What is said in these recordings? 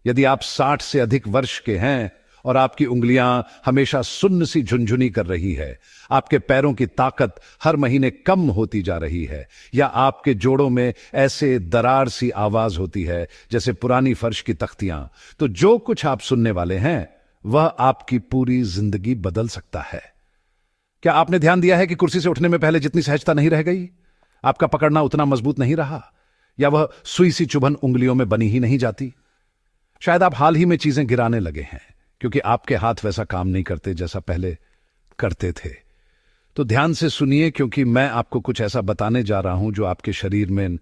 यदि आप 60 से अधिक वर्ष के हैं और आपकी उंगलियां हमेशा सुन्न सी झुनझुनी कर रही है, आपके पैरों की ताकत हर महीने कम होती जा रही है, या आपके जोड़ों में ऐसे दरार सी आवाज होती है जैसे पुरानी फर्श की तख्तियां, तो जो कुछ आप सुनने वाले हैं वह आपकी पूरी जिंदगी बदल सकता है। क्या आपने ध्यान दिया है कि कुर्सी से उठने में पहले जितनी सहजता नहीं रह गई, आपका पकड़ना उतना मजबूत नहीं रहा, या वह सुई सी चुभन उंगलियों में बनी ही नहीं जाती? शायद आप हाल ही में चीजें गिराने लगे हैं क्योंकि आपके हाथ वैसा काम नहीं करते जैसा पहले करते थे। तो ध्यान से सुनिए, क्योंकि मैं आपको कुछ ऐसा बताने जा रहा हूं जो आपके शरीर में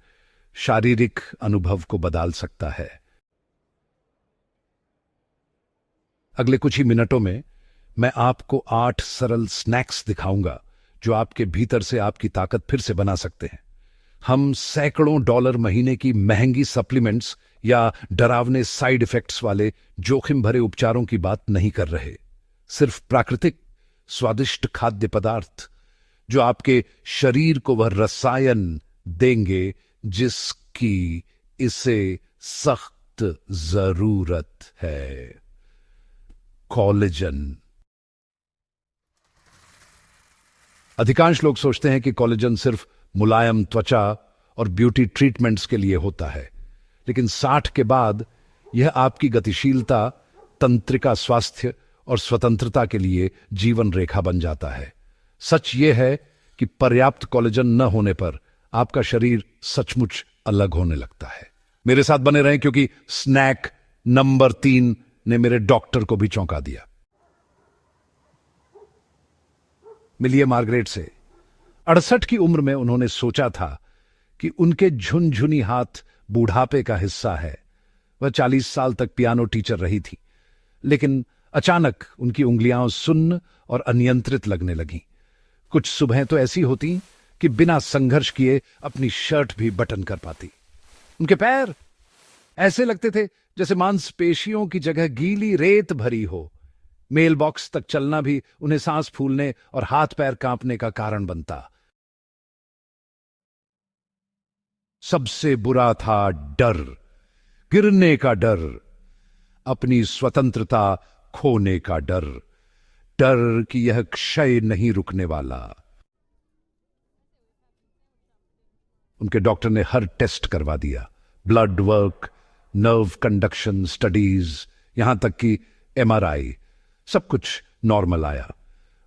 शारीरिक अनुभव को बदल सकता है। अगले कुछ ही मिनटों में मैं आपको 8 सरल स्नैक्स दिखाऊंगा जो आपके भीतर से आपकी ताकत फिर से बना सकते हैं। हम सैकड़ों डॉलर महीने की महंगी सप्लीमेंट्स या डरावने साइड इफेक्ट्स वाले जोखिम भरे उपचारों की बात नहीं कर रहे। सिर्फ प्राकृतिक स्वादिष्ट खाद्य पदार्थ जो आपके शरीर को वह रसायन देंगे जिसकी इसे सख्त जरूरत है। कोलेजन। अधिकांश लोग सोचते हैं कि कोलेजन सिर्फ मुलायम त्वचा और ब्यूटी ट्रीटमेंट्स के लिए होता है, लेकिन 60 के बाद यह आपकी गतिशीलता, तंत्रिका स्वास्थ्य और स्वतंत्रता के लिए जीवन रेखा बन जाता है। सच यह है कि पर्याप्त कोलेजन न होने पर आपका शरीर सचमुच अलग होने लगता है। मेरे साथ बने रहें, क्योंकि स्नैक नंबर 3 ने मेरे डॉक्टर को भी चौंका दिया। मिलिए मार्गरेट से। 68 की उम्र में उन्होंने सोचा था कि उनके झुनझुनी हाथ बूढ़ापे का हिस्सा है। वह 40 साल तक पियानो टीचर रही थी, लेकिन अचानक उनकी उंगलियां सुन्न और अनियंत्रित लगने लगीं। कुछ सुबहें तो ऐसी होती कि बिना संघर्ष किए अपनी शर्ट भी बटन कर पाती। उनके पैर ऐसे लगते थे जैसे मांसपेशियों की जगह गीली रेत भरी हो। मेल बॉक्स तक चलना भी उन्हें सांस फूलने और हाथ पैर कांपने का कारण बनता। सबसे बुरा था डर, गिरने का डर, अपनी स्वतंत्रता खोने का डर, डर कि यह क्षय नहीं रुकने वाला। उनके डॉक्टर ने हर टेस्ट करवा दिया, blood work, nerve conduction studies, यहां तक कि एमआरआई, सब कुछ नॉर्मल आया।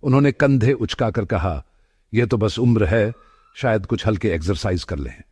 उन्होंने कंधे उचकाकर कहा, यह तो बस उम्र है, शायद कुछ हल्के एक्सरसाइज कर लें।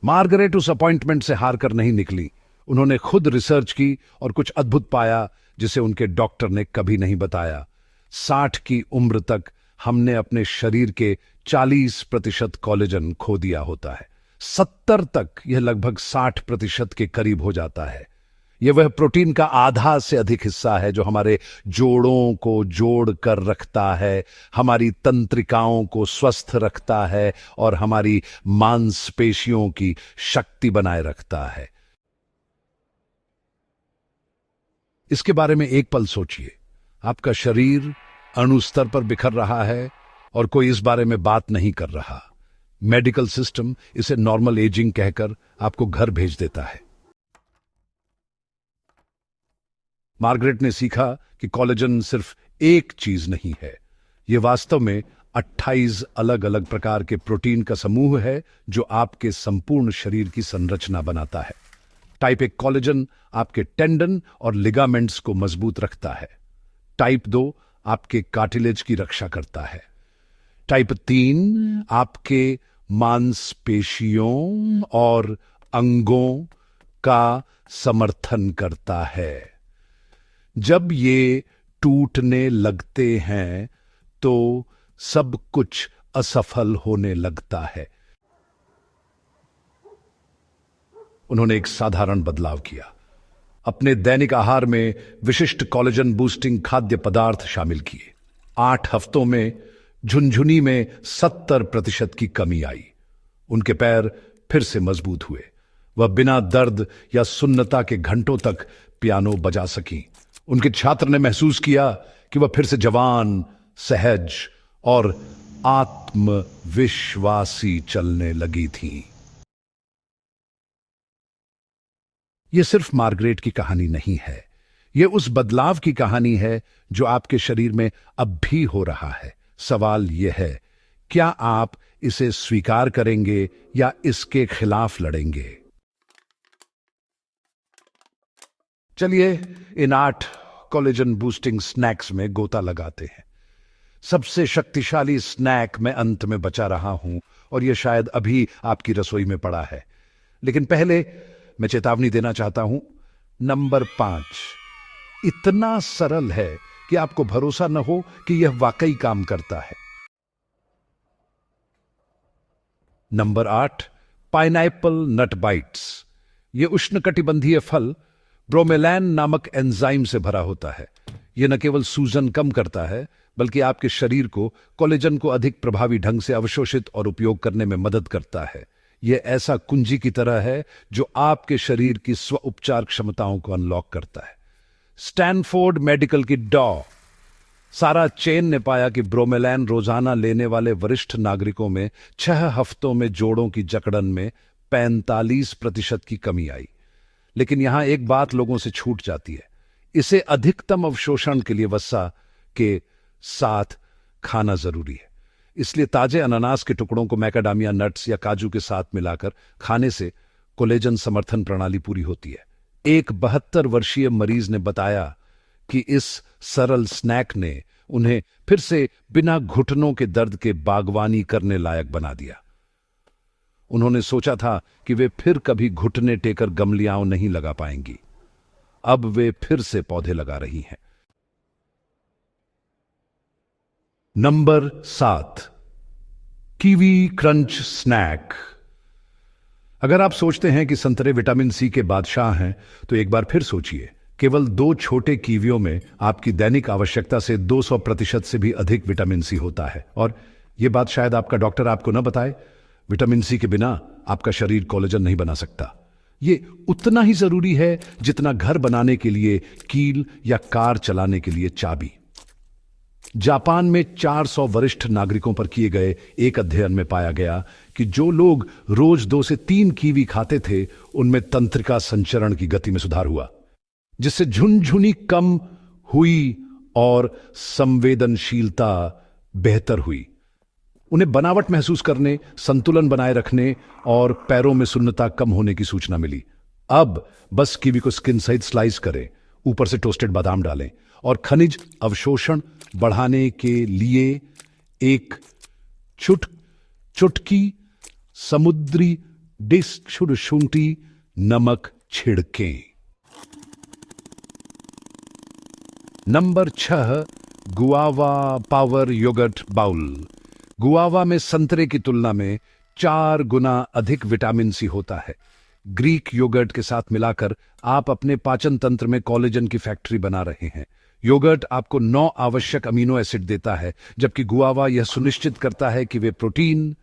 मार्गरेट उस अपॉइंटमेंट से हार कर नहीं निकली। उन्होंने खुद रिसर्च की और कुछ अद्भुत पाया जिसे उनके डॉक्टर ने कभी नहीं बताया। 60 की उम्र तक हमने अपने शरीर के 40% कोलेजन खो दिया होता है। 70 तक यह लगभग 60% के करीब हो जाता है। यह वह प्रोटीन का आधा से अधिक हिस्सा है जो हमारे जोड़ों को जोड़ कर रखता है, हमारी तंत्रिकाओं को स्वस्थ रखता है और हमारी मांसपेशियों की शक्ति बनाए रखता है। इसके बारे में एक पल सोचिए। आपका शरीर अणु स्तर पर बिखर रहा है और कोई इस बारे में बात नहीं कर रहा। मेडिकल सिस्टम इसे नॉर्मल एजिंग कहकर आपको घर भेज देता है। मार्गरेट ने सीखा कि कोलेजन सिर्फ एक चीज नहीं है, यह वास्तव में 28 अलग अलग प्रकार के प्रोटीन का समूह है जो आपके संपूर्ण शरीर की संरचना बनाता है। टाइप 1 कोलेजन आपके टेंडन और लिगामेंट्स को मजबूत रखता है। टाइप 2 आपके कार्टिलेज की रक्षा करता है। टाइप 3 आपके मांसपेशियों और अंगों का समर्थन करता है। जब ये टूटने लगते हैं तो सब कुछ असफल होने लगता है। उन्होंने एक साधारण बदलाव किया। अपने दैनिक आहार में विशिष्ट कोलेजन बूस्टिंग खाद्य पदार्थ शामिल किए। 8 हफ्तों में झुनझुनी में 70% की कमी आई। उनके पैर फिर से मजबूत हुए। वह बिना दर्द या सुन्नता के घंटों तक पियानो बजा सकी। उनके छात्र ने महसूस किया कि वह फिर से जवान, सहज और आत्मविश्वासी चलने लगी थी। यह सिर्फ मार्गरेट की कहानी नहीं है, यह उस बदलाव की कहानी है जो आपके शरीर में अब भी हो रहा है। सवाल यह है, क्या आप इसे स्वीकार करेंगे या इसके खिलाफ लड़ेंगे? चलिए इन 8 कोलेजन बूस्टिंग स्नैक्स में गोता लगाते हैं। सबसे शक्तिशाली स्नैक मैं अंत में बचा रहा हूं और यह शायद अभी आपकी रसोई में पड़ा है, लेकिन पहले मैं चेतावनी देना चाहता हूं। नंबर 5 इतना सरल है कि आपको भरोसा न हो कि यह वाकई काम करता है। नंबर 8 पाइनएप्पल नट बाइट्स। यह उष्णकटिबंधीय फल ब्रोमेलैन नामक एंजाइम से भरा होता है। यह न केवल सूजन कम करता है, बल्कि आपके शरीर को कोलेजन को अधिक प्रभावी ढंग से अवशोषित और उपयोग करने में मदद करता है। यह ऐसा कुंजी की तरह है जो आपके शरीर की स्व उपचार क्षमताओं को अनलॉक करता है। स्टैनफोर्ड मेडिकल की डॉ सारा चेन ने पाया कि ब्रोमेलैन रोजाना लेने वाले वरिष्ठ नागरिकों में 6 हफ्तों में जोड़ों की जकड़न में 45% की कमी आई। लेकिन यहां एक बात लोगों से छूट जाती है, इसे अधिकतम अवशोषण के लिए वसा के साथ खाना जरूरी है। इसलिए ताजे अनानास के टुकड़ों को मैकाडामिया नट्स या काजू के साथ मिलाकर खाने से कोलेजन समर्थन प्रणाली पूरी होती है। एक 72 वर्षीय मरीज ने बताया कि इस सरल स्नैक ने उन्हें फिर से बिना घुटनों के दर्द के बागवानी करने लायक बना दिया। उन्होंने सोचा था कि वे फिर कभी घुटने टेकर गमलियां नहीं लगा पाएंगी, अब वे फिर से पौधे लगा रही हैं। Number 7 kiwi crunch snack. अगर आप सोचते हैं कि संतरे विटामिन सी के बादशाह हैं, तो एक बार फिर सोचिए। केवल 2 छोटे कीवियों में आपकी दैनिक आवश्यकता से 200% से भी अधिक विटामिन सी होता है। और यह बात शायद आपका डॉक्टर आपको न बताए, विटामिन सी के बिना आपका शरीर कोलेजन नहीं बना सकता। यह उतना ही जरूरी है जितना घर बनाने के लिए कील या कार चलाने के लिए चाबी। जापान में 400 वरिष्ठ नागरिकों पर किए गए एक अध्ययन में पाया गया कि जो लोग रोज 2 से 3 कीवी खाते थे, उनमें तंत्रिका संचरण की गति में सुधार हुआ, जिससे झुनझुनी कम हुई और संवेदनशीलता बेहतर हुई। उन्हें बनावट महसूस करने, संतुलन बनाए रखने और पैरों में सुन्नता कम होने की सूचना मिली। अब बस कीवी को स्किन सहित स्लाइस करें, ऊपर से टोस्टेड बादाम डालें और खनिज अवशोषण बढ़ाने के लिए एक चुटकी समुद्री डिशुंठी नमक छिड़कें। Number 6 guava power yogurt bowl. Guava में संतरे की तुलना में 4 गुना अधिक विटामिन सी होता है। ग्रीक योगर्ट के साथ मिलाकर आप अपने पाचन तंत्र में कोलेजन की फैक्ट्री बना रहे हैं। योगर्ट आपको 9 आवश्यक अमीनो एसिड देता है, जबकि गुआवा यह सुनिश्चित करता है कि वे प्रोटीन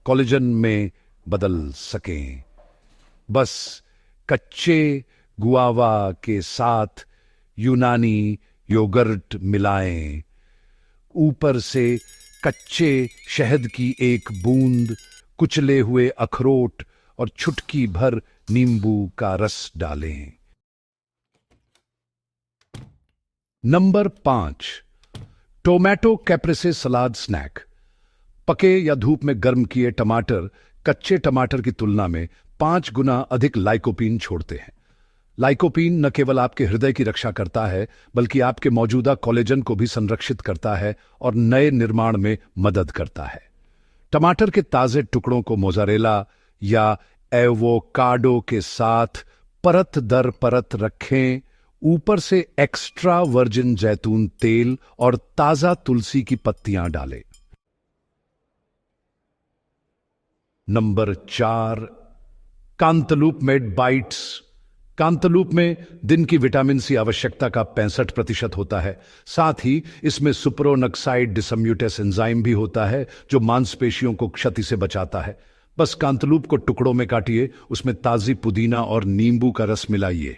कोलेजन में बदल सकें। बस कच्चे गुआवा के साथ यूनानी योगर्ट मिलाएं, ऊपर से कच्चे शहद की एक बूंद, कुचले हुए अखरोट और चुटकी भर नींबू का रस डालें। नंबर 5 टोमेटो कैप्रेसे सलाद स्नैक। पके या धूप में गर्म किए टमाटर कच्चे टमाटर की तुलना में 5 गुना अधिक लाइकोपीन छोड़ते हैं। लाइकोपीन न केवल आपके हृदय की रक्षा करता है, बल्कि आपके मौजूदा कोलेजन को भी संरक्षित करता है और नए निर्माण में मदद करता है। टमाटर के ताजे टुकड़ों को मोज़ारेला या एवोकाडो के साथ परत दर परत रखें, ऊपर से एक्स्ट्रा वर्जिन जैतून तेल और ताजा तुलसी की पत्तियां डालें। Number 4 cantaloupe made bites. Cantaloupe में दिन की विटामिन सी आवश्यकता का 65% होता है। साथ ही इसमें सुपरोनक्साइड डिसम्यूटेस एंजाइम भी होता है, जो मांसपेशियों को क्षति से बचाता है। बस कांतलूप को टुकड़ों में काटिए, उसमें ताजी पुदीना और नींबू का रस मिलाइए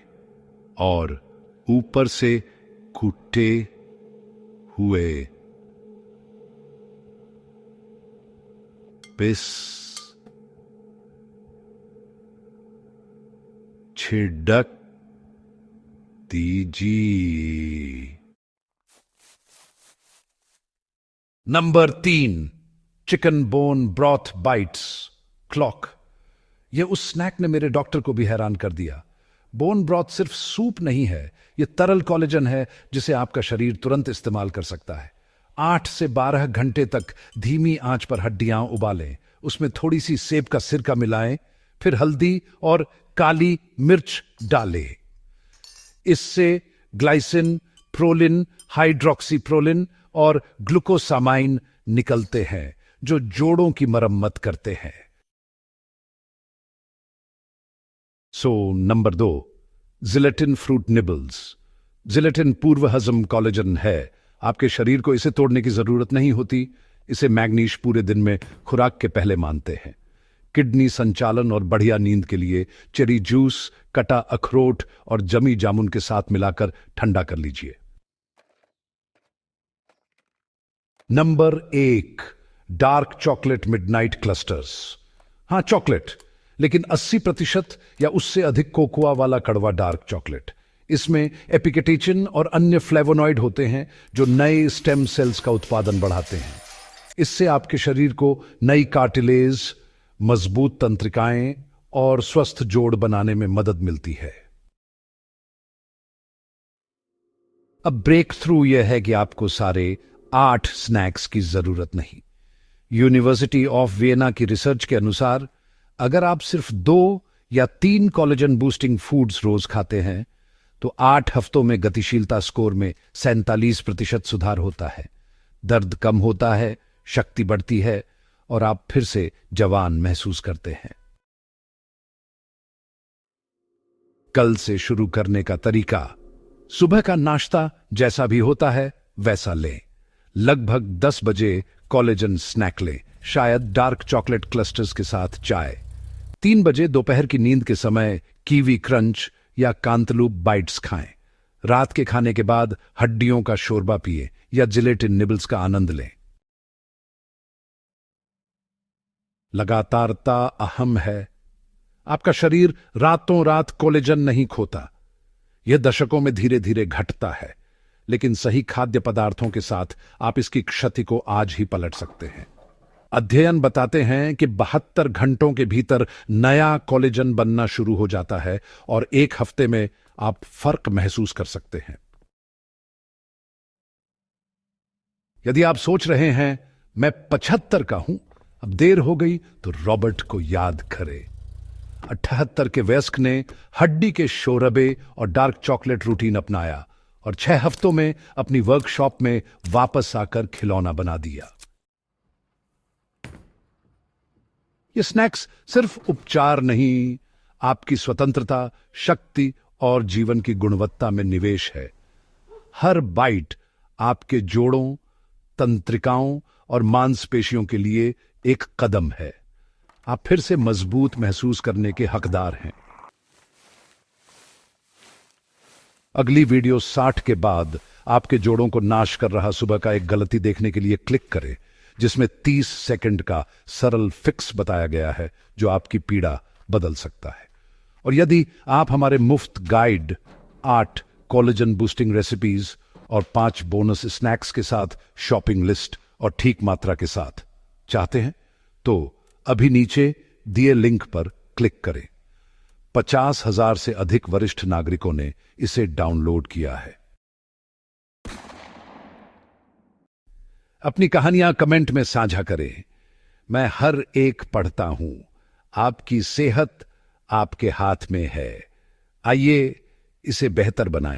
और ऊपर से कूटे हुए पिस छिड़क दीजिए। Number 3, chicken bone broth bytes clock. यह उस स्नैक ने मेरे डॉक्टर को भी हैरान कर दिया। बोन ब्रॉथ सिर्फ सूप नहीं है, यह तरल कोलेजन है जिसे आपका शरीर तुरंत इस्तेमाल कर सकता है। 8 से 12 घंटे तक धीमी आंच पर हड्डियां उबालें, उसमें थोड़ी सी सेब का सिरका मिलाएं, फिर हल्दी और काली मिर्च डालें। इससे ग्लाइसिन, प्रोलिन, हाइड्रोक्सीप्रोलिन और ग्लूकोसामाइन निकलते हैं जो जोड़ों की मरम्मत करते हैं। Number 2, gelatin fruit nibbles. Gelatin पूर्व हजम कोलेजन है। आपके शरीर को इसे तोड़ने की जरूरत नहीं होती। इसे मैग्नीज पूरे दिन में खुराक के पहले मानते हैं। किडनी संचालन और बढ़िया नींद के लिए चेरी जूस, कटा अखरोट और जमी जामुन के साथ मिलाकर ठंडा कर लीजिए। Number 1, dark chocolate midnight clusters. हां, चॉकलेट, लेकिन 80% या उससे अधिक कोकोआ वाला कड़वा डार्क चॉकलेट। इसमें एपिकेटेचिन और अन्य फ्लेवोनॉइड होते हैं जो नए स्टेम सेल्स का उत्पादन बढ़ाते हैं। इससे आपके शरीर को नई कार्टिलेज, मजबूत तंत्रिकाएं और स्वस्थ जोड़ बनाने में मदद मिलती है। अब ब्रेक थ्रू यह है कि आपको सारे 8 स्नैक्स की जरूरत नहीं। यूनिवर्सिटी ऑफ वियना की रिसर्च के अनुसार अगर आप सिर्फ 2 या 3 कोलेजन बूस्टिंग फूड्स रोज खाते हैं तो 8 हफ्तों में गतिशीलता स्कोर में 47% सुधार होता है। दर्द कम होता है, शक्ति बढ़ती है और आप फिर से जवान महसूस करते हैं। कल से शुरू करने का तरीका: सुबह का नाश्ता जैसा भी होता है वैसा लें। लगभग 10 बजे कोलेजन स्नैक लें, शायद डार्क चॉकलेट क्लस्टर्स के साथ चाय। 3 बजे दोपहर की नींद के समय कीवी क्रंच या कांतलूप बाइट्स खाएं। रात के खाने के बाद हड्डियों का शोरबा पिए या जिलेटिन निबल्स का आनंद लें। लगातारता अहम है। आपका शरीर रातों रात कोलेजन नहीं खोता, यह दशकों में धीरे धीरे घटता है, लेकिन सही खाद्य पदार्थों के साथ आप इसकी क्षति को आज ही पलट सकते हैं। अध्ययन बताते हैं कि 72 घंटों के भीतर नया कोलेजन बनना शुरू हो जाता है और 1 हफ्ते में आप फर्क महसूस कर सकते हैं। यदि आप सोच रहे हैं मैं 75 का हूं, अब देर हो गई, तो रॉबर्ट को याद करें। 78 के वयस्क ने हड्डी के शोरबे और डार्क चॉकलेट रूटीन अपनाया और 6 हफ्तों में अपनी वर्कशॉप में वापस आकर खिलौना बना दिया। ये स्नैक्स सिर्फ उपचार नहीं, आपकी स्वतंत्रता, शक्ति और जीवन की गुणवत्ता में निवेश है। हर बाइट आपके जोड़ों, तंत्रिकाओं और मांसपेशियों के लिए एक कदम है। आप फिर से मजबूत महसूस करने के हकदार हैं। अगली वीडियो 60 के बाद आपके जोड़ों को नाश कर रहा सुबह का एक गलती देखने के लिए क्लिक करें, जिसमें 30 सेकंड का सरल फिक्स बताया गया है जो आपकी पीड़ा बदल सकता है। और यदि आप हमारे मुफ्त गाइड 8 कोलेजन बूस्टिंग रेसिपीज और 5 बोनस स्नैक्स के साथ शॉपिंग लिस्ट और ठीक मात्रा के साथ चाहते हैं तो अभी नीचे दिए लिंक पर क्लिक करें। 50,000 से अधिक वरिष्ठ नागरिकों ने इसे डाउनलोड किया है। अपनी कहानियां कमेंट में साझा करें। मैं हर एक पढ़ता हूं। आपकी सेहत आपके हाथ में है। आइए इसे बेहतर बनाएं।